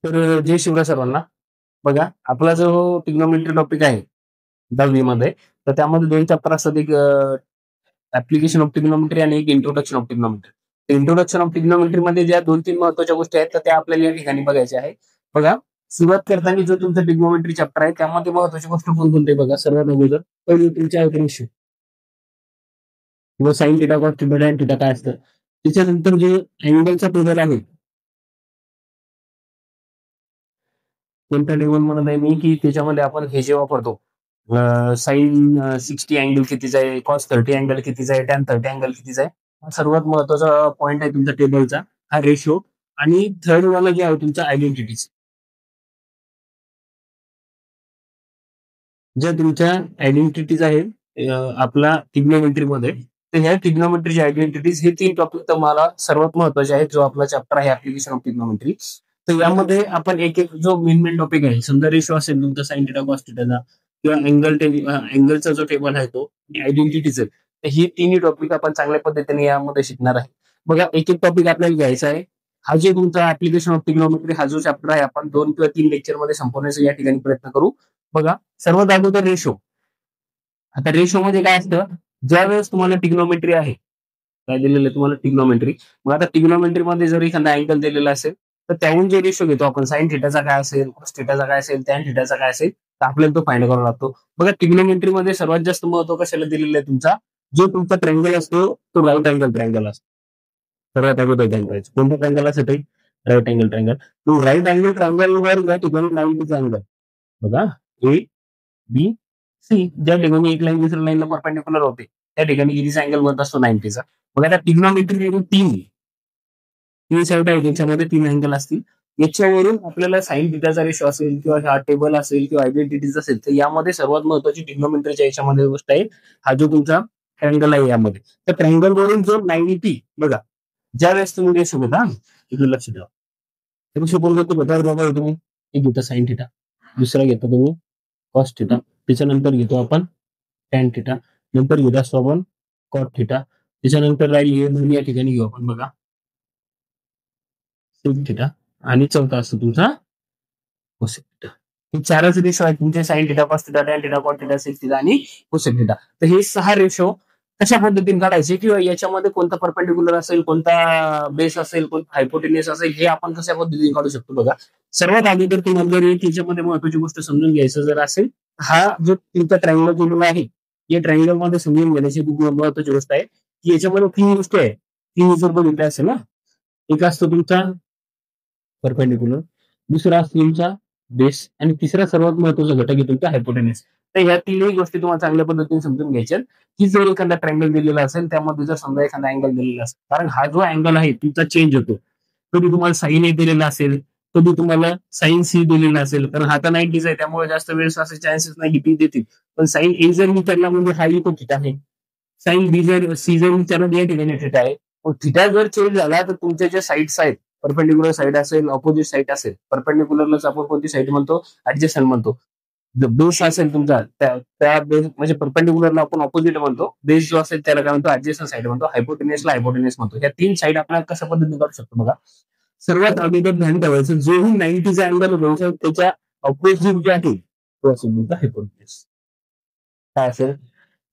तर जय शिवराय सर्वांना. बघा, आपला जो ट्रिग्नोमेट्री टॉपिक आहे 10वी मध्ये, तर त्यामध्ये 2 चॅप्टर असतात. एक ॲप्लिकेशन ऑफ ट्रिग्नोमेट्री आणि एक introduction of trigonometry. Introduction of trigonometry मध्ये ज्या 2-3 महत्त्वाच्या गोष्टी आहेत, तर त्या आपल्याला या ठिकाणी बघायच्या आहेत. बघा, सुरुवात करताना जो तुमचा ट्रिग्नोमेट्री चॅप्टर आहे, त्यामध्ये महत्त्वाची गोष्ट कोणकोणती आहे बघा. सर्वात अगोदर पहिली तुमची आहे रेशो किंवा sine theta, cos theta, tan theta काय असतं. त्याच्यानंतर जे अँगलचा टेबल आहे, कोणत्या टेबल म्हणत आहे मी, की त्याच्यामध्ये आपण हे जे वापरतो साइन 60 अँगल कितीचा आहे, कॉस 30 अँगल कितीचा आहे, टॅन 30 अँगल कितीचा आहे. हा सर्वात महत्वाचा पॉईंट आहे तुमच्या टेबलचा, हा रेशो. आणि थर्ड वाला जे आहे तुमचा आयडेंटिटीज, ज्या तुमच्या आयडेंटिटीज आहेत आपला ट्रिग्नोमेट्री मध्ये, तर ह्या ट्रिग्नोमेट्रीची आयडेंटिटीज हे 3 टॉपिक तुम्हाला सर्वात महत्वाचे आहेत. जो आपला चॅप्टर आहे ऍप्लिकेशन ऑफ ट्रिग्नोमेट्री, तर यामध्ये आपण एक एक जो मेन टॉपिक आहे, समजा रेशो असेल तुमचा साइन थिटा कॉस थिटाचा, किंवा अँगलचा जो टेबल आहे तो, आयडेंटिटीज आहे, तर ही तिन्ही टॉपिक आपण चांगल्या पद्धतीने यामध्ये शिकणार आहे. बघा, एक एक टॉपिक आपल्याला घ्यायचा आहे. हा जो तुमचा ऍप्लिकेशन ऑफ ट्रिग्नोमेट्री हा जो चॅप्टर आहे, आपण 2 किंवा 3 लेक्चर मध्ये संपवण्याचा या ठिकाणी प्रयत्न करू. बघा, सर्वात अगोदर रेशो. आता रेशो मध्ये काय असतं, ज्यावेळेस तुम्हाला ट्रिग्नोमेट्री आहे, काय दिलेलं आहे तुम्हाला ट्रिग्नोमेट्री. मग आता ट्रिग्नोमेट्री मध्ये जर एखादा अँगल दिलेला असेल, तर त्याहून जे रेशो घेतो आपण, साइन थिटाचा काय असेल, कॉस थिटाचा काय असेल, टॅन थिटाचा काय असेल, तर आपल्याला तो फाइंड करावा लागतो. बघा, ट्रिग्नोमेट्री मध्ये सर्वात जास्त महत्व कशाला दिलेलं आहे तुमचा, जो तुमचा ट्रँगल असतो तो राईट अँगल ट्रँगल असतो. सर्वात अगोदर सांगायचं कोणता ट्रँगल असेल, राईट अँगल ट्रँगल. तो राईट अँगल ट्रँगल वर या ठिकाणी 90चा अँगल बघा, ए बी सी, ज्या ठिकाणी एक लाईन दुसऱ्या लाईनला परपेंडिक्युलर होते, त्या ठिकाणी कितीचा अँगल बनत असतो, 90चा. मग आता ट्रिग्नोमेट्री तीन तीन साईड आहे, त्याच्यामध्ये 3 अँगल असतील. याच्यावरून आपल्याला साइन थिटाचा रेशो असेल, किंवा हा टेबल असेल, किंवा आयडेंटिटीज असेल, तर यामध्ये सर्वात महत्वाची ट्रिग्नोमेट्रीच्या याच्यामध्ये गोष्ट आहे, हा जो तुमचा ट्रँगल आहे यामध्ये. तर ट्रँगल वरून जो 90, बघा, ज्या वेळेस तुम्ही रेशो घेता, इकडे लक्ष द्या. रेशो कोण करतो बघा, बघा तुम्ही, एक घेता साइन थिटा, दुसरा घेता तुम्ही कॉस थिटा, त्याच्यानंतर घेतो आपण टॅन थिटा, नंतर घेत असतो आपण कॉट थिटा, त्याच्यानंतर राहील हे दोन्ही या ठिकाणी घेऊ आपण बघा, सेक थिटा, आणि चौथा असतो तुमचा कोसेक थिटा. हे 4च रेशो आहेत तुमचे, sine theta, cos theta, tan theta, cot theta, sec theta आणि कोसेक थिटा. तर हे 6 रेशो कशा पद्धतीने काढायचे, किंवा याच्यामध्ये कोणता परपेंडिक्युलर असेल, कोणता बेस असेल, कोणता हायपोटेनियस असेल, हे आपण कशा पद्धतीने काढू शकतो. बघा, सर्वात अगोदर तुम्हाला जर त्याच्यामध्ये महत्वाची गोष्ट समजून घ्यायचं जर असेल, हा जो तुमचा ट्रँगल दिलेला आहे, या ट्रँगल मध्ये समजून घेण्याची महत्वाची गोष्ट आहे, की याच्यामध्ये 3 गोष्टी आहे. 3 जर बघितल्या असेल ना, एक असतो तुमचा परपेंडिक्युलर, दुसरा असतो तुमचा बेस, आणि तिसरा सर्वात महत्वाचा घटक आहे तुमचा हायपोटेनस. तर ह्या तीनही गोष्टी तुम्हाला चांगल्या पद्धतीने समजून घ्यायच्या, की जर एखादा ट्रँगल दिलेला असेल, त्यामध्ये जर समजा एखादा अँगल दिलेला असेल, कारण हा जो अँगल आहे तुमचा चेंज होतो. कधी तुम्हाला साइन ए दिलेला असेल, कधी तुम्हाला साइन सी दिलेला असेल, कारण हा तर 90 आहे, त्यामुळे जास्त वेळेस असे चान्सेस नाही की टी देतील. पण साइन ए जर विचारला म्हणजे हा तो थिटा आहे, साइन बी जर सी जर विचारला या ठिकाणी थिटा आहे. मग थिटा जर चेंज झाला, तर तुमच्या ज्या साईड्स आहेत, परपेंडिक्युलर साईड असेल, ऑपोजिट साईड असेल, परपेंडिक्युलरलाच आपण कोणती साईड म्हणतो, ऍडजस्टंट म्हणतो. बेस असेल तुमचा, त्या बेस म्हणजे परपेंडिक्युलरला आपण ऑपोजिट म्हणतो, बेस जो असेल त्याला काय म्हणतो, ऍडजस्टंट साईड म्हणतो, हायपोटेनियसला हायपोटेनियस म्हणतो. या 3 साईड आपल्याला कशा पद्धतीने काढू शकतो बघा. सर्वात अगोदर ध्यान ठेवायचं, जोही 90चा अँगल होतो, त्याच्या ऑपोजिट जे आहे तो असेल तुमचा हायपोटेनियस. काय असेल,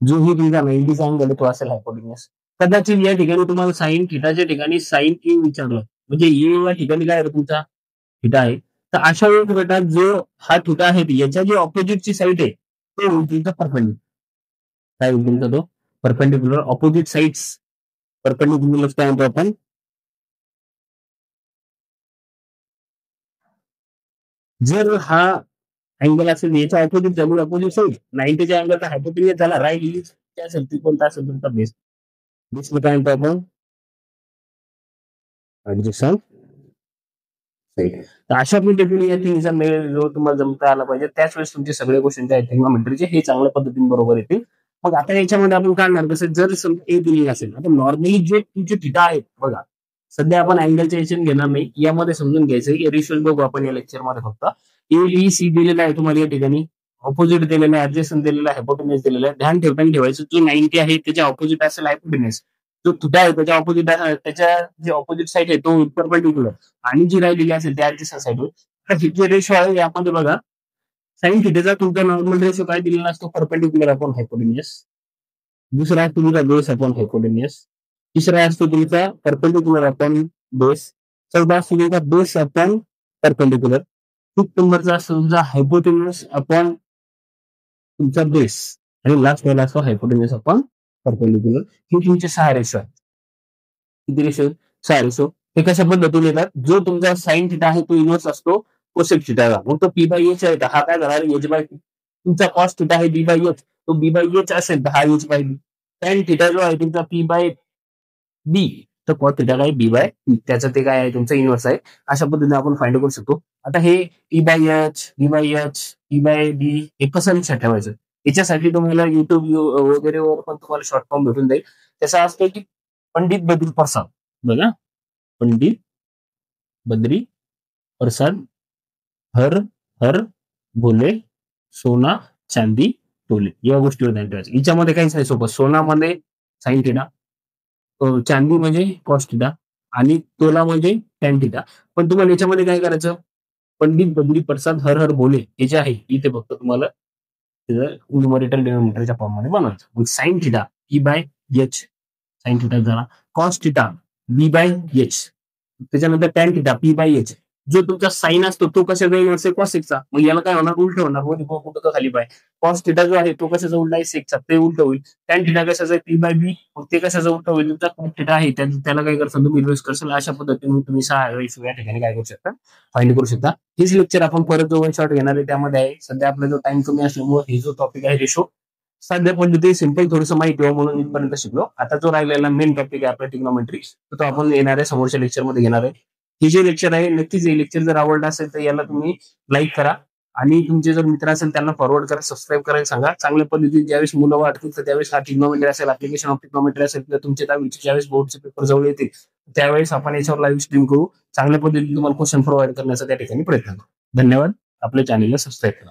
जोही तुमचा 90चा अँगल तो असेल हायपोटेनियस. कदाचित या ठिकाणी तुम्हाला साइन थिटाच्या ठिकाणी साइन ए विचारलं, म्हणजे ए या ठिकाणी काय तुमचा थिटा आहे, तर अशा वेळेस बेटा जो हा थिटा आहे, याच्या जे ऑपोजिटची साईड आहे, तो होईल तुमचा परपेंडिक्युलर. काय होईल तुमचा तो परपेंडिक्युलर, ऑपोजिट साईड्स परपेंडिक्युलर काय म्हणतो आपण, जर हा अँगल असेल याच्या ऑपोजिट झाली, ऑपोजिट साईड 90च्या अँगलचा हायपोटेनियस झाला, राईट असेल ती कोणता असेल तुमचा बेस. बेसला काय म्हणतो आपण, ऍडजस्टंट साईड. तर अशा पद्धतीने या तिन्हीचा मेळ जो तुम्हाला जमता आला पाहिजे, त्याच वेळेस तुमचे सगळे क्वेश्चन जे आहेत ट्रिग्नोमेट्रीचे हे चांगल्या पद्धतीने बरोबर येतील. मग आता याच्यामध्ये आपण काढणार कसं, जर समजा ए दिली असेल, आता नॉर्मली जे तुमचे थिटा आहेत बघा, सध्या आपण अँगलचे याच्याने घेणार नाही, यामध्ये समजून घ्यायचं की रेशो बघू आपण या लेक्चरमध्ये. फक्त ए बी सी दिलेला आहे तुम्हाला या ठिकाणी, ऑपोजिट दिलेला आहे, ऍडजस्टंट दिलेला आहे, हायपोटेन्यूस दिलेला आहे. ध्यान ठेवताना ठेवायचं, जो 90 आहे त्याच्या ऑपोजिट असेल हायपोटेन्यूस, जो थिटा आहे त्याच्या ऑपोजिट, त्याच्या जे ऑपोजिट साईड आहे तो परपेंडिक्युलर, आणि जी राहिलेली असेल त्या ऍडजस्टंट साईड जे रेशो आहे यामध्ये बघा, साईन थिटाचा तुमचा नॉर्मल रेशो काय दिलेला असतो, परपेंडिक्युलर अपॉन हायपोटेन्युअस. दुसरा असतो तुमचा बेस अपॉन हायपोटेन्युअस. तिसरा असतो तुमचा परपेंडिक्युलर अपॉन बेस. चौथा असतो तुमचा बेस अपॉन परपेंडिक्युलर. फिफ्थ नंबरचा असतो तुमचा हायपोटेन्युअस अपॉन तुमचा बेस. आणि लास्ट पहिला असतो हायपोटेन्युअस अपॉन परपेंडिक्युलर. हे तुमचे 6 रेशो आहेत. किती रेशो? 6 रेशो. हे कशा पद्धतीने येतात, जो तुमचा साईन थिटा आहे तो इन्व्हर्स असतो कोसेक थिटाला. मग तो पी बाय एच आहे, हा काय झाला एच बाय पी. तुमचा कॉस थिटा आहे बी बाय एच, तो बी बाय एच असेल तर हा एच बाय बी. टॅन थिटा जो आहे तुमचा पी बाय बी, तर कॉस थिटा काय बी बाय पी, त्याचं ते काय आहे तुमचं इन्व्हर्स आहे. अशा पद्धतीने आपण फाइंड करू शकतो. आता हे P by H, B by H, P by B हे कसं लक्षात ठेवायचं, याच्यासाठी तुम्हाला युट्यूब वगैरे वर पण तुम्हाला शॉर्ट फॉर्म भेटून जाईल. त्याचा असतो की पंडित बद्री प्रसाद, बघा, पंडित बद्री प्रसाद हर हर भोले सोना चांदी टोले, या गोष्टीवर ध्यान ठेवायचं. हिच्यामध्ये काहीच नाही सोपं. सोनामध्ये साईन थिटा, चांदी म्हणजे कॉस थिटा, आणि तोला म्हणजे टॅन थिटा. पण तुम्हाला याच्यामध्ये काय करायचं, पंडित बद्री प्रसाद हर हर भोले हे जे आहे इथे फक्त तुम्हाला न्यूमरेटर डिनोमिनेटरच्या फॉर्म मध्ये बनवायचं. मग sine theta P by H, sine theta झाला. Cos theta B by H, त्याच्यानंतर tan theta P by H. जो तुमचा साईन असतो तो कशाचा येईल, कॉसेकचा. मग याला काय होणार, उलट होणार. वर कुठं खाली बाय. कॉस थिटा जो आहे तो कशाचा उलट आहे, सेकचा, ते उलट होईल. टॅन थिटा कशाचा आहे, पी बाय बी, मग ते कशाचा उलट होईल, तुमचा कॉस थिटा आहे त्याला काय करता तुम्ही इन्व्हेस्ट करसाल. अशा पद्धतीने तुम्ही 6 रेशो या ठिकाणी काय करू शकता, फाइंड करू शकता. हेच लेक्चर आपण परत जो वन शॉट घेणार आहे त्यामध्ये आहे. सध्या आपला जो टाइम कमी असल्यामुळे हे जो टॉपिक आहे रेशो साध्या पद्धती सिंपल थोडंसं माहिती व्हावं म्हणून इथपर्यंत शिकलो. आता जो राहिलेला मेन टॉपिक आहे आपला ट्रिग्नोमेट्री, तो आपण येणाऱ्या समोरच्या लेक्चरमध्ये घेणार आहे. हे जे लेक्चर आहे नक्कीच हे लेक्चर जर आवडलं असेल तर याला तुम्ही लाईक करा, आणि तुमचे जर मित्र असेल त्यांना फॉरवर्ड करा, सबस्क्राईब करायला सांगा. चांगल्या पद्धतीने ज्यावेळेस मुलं वाटतील तर त्यावेळेस हा ट्रिग्नोमेट्री असेल, ऍप्लिकेशन ऑफ ट्रिग्नोमेट्री असेल, तर तुमचे ज्यावेळेस बोर्डचे पेपर जवळ येतील त्यावेळेस आपण याच्यावर लाईव्ह स्ट्रीम करू. चांगल्या पद्धतीने तुम्हाला क्वेश्चन प्रोव्हाइड करण्याचा त्या ठिकाणी प्रयत्न करू. धन्यवाद. आपल्या चॅनलला सबस्क्राईब करा.